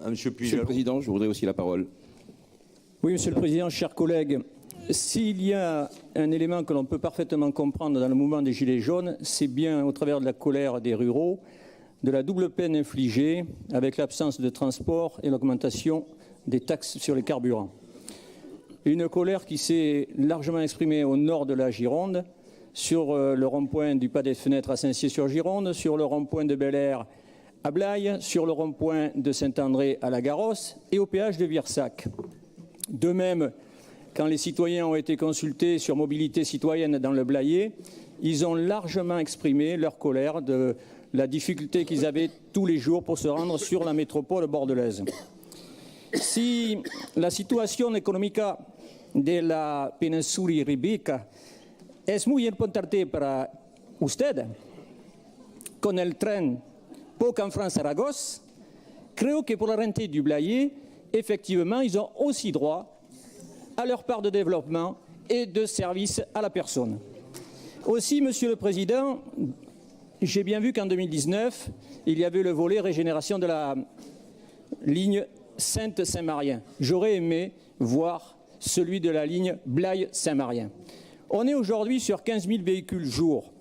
Monsieur Monsieur le Président, je voudrais aussi la parole. Oui, Monsieur le Président, chers collègues, s'il y a un élément que l'on peut parfaitement comprendre dans le mouvement des Gilets jaunes, c'est bien au travers de la colère des ruraux, de la double peine infligée avec l'absence de transport et l'augmentation des taxes sur les carburants. Une colère qui s'est largement exprimée au nord de la Gironde, sur le rond-point du Pas des Fenêtres à Saint-Cyr-sur-Gironde, sur le rond-point de Bel-Air à Blaye, sur le rond-point de Saint-André à la Garosse et au péage de Virsac. De même, quand les citoyens ont été consultés sur mobilité citoyenne dans le Blayais, ils ont largement exprimé leur colère de la difficulté qu'ils avaient tous les jours pour se rendre sur la métropole bordelaise. Si la situación económica de la península ibérica es muy importante para usted, con el tren Pau-Canfranc-Saragosse, creo que pour la rentée du Blayais, effectivement, ils ont aussi droit à leur part de développement et de service à la personne. Aussi, Monsieur le Président, j'ai bien vu qu'en 2019, il y avait le volet régénération de la ligne Sainte-Saint-Marien. J'aurais aimé voir celui de la ligne Blaye-Saint-Marien. On est aujourd'hui sur 15 000 véhicules jour.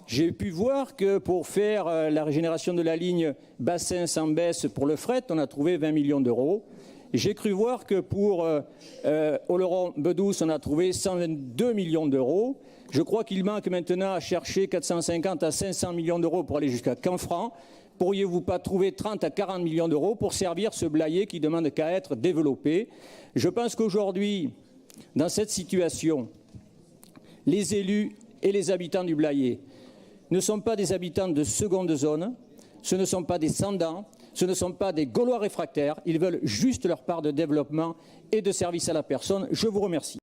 J'ai pu voir que pour faire la régénération de la ligne Bassin-Sambès pour le fret, on a trouvé 20 millions d'euros. J'ai cru voir que pour Oloron-Bedouce, on a trouvé 122 millions d'euros. Je crois qu'il manque maintenant à chercher 450 à 500 millions d'euros pour aller jusqu'à Canfranc. Pourriez-vous pas trouver 30 à 40 millions d'euros pour servir ce Blayais qui demande qu'à être développé? Je pense qu'aujourd'hui, dans cette situation, les élus et les habitants du Blayais ne sont pas des habitants de seconde zone, ce ne sont pas des sans-dents, ce ne sont pas des Gaulois réfractaires, ils veulent juste leur part de développement et de service à la personne. Je vous remercie.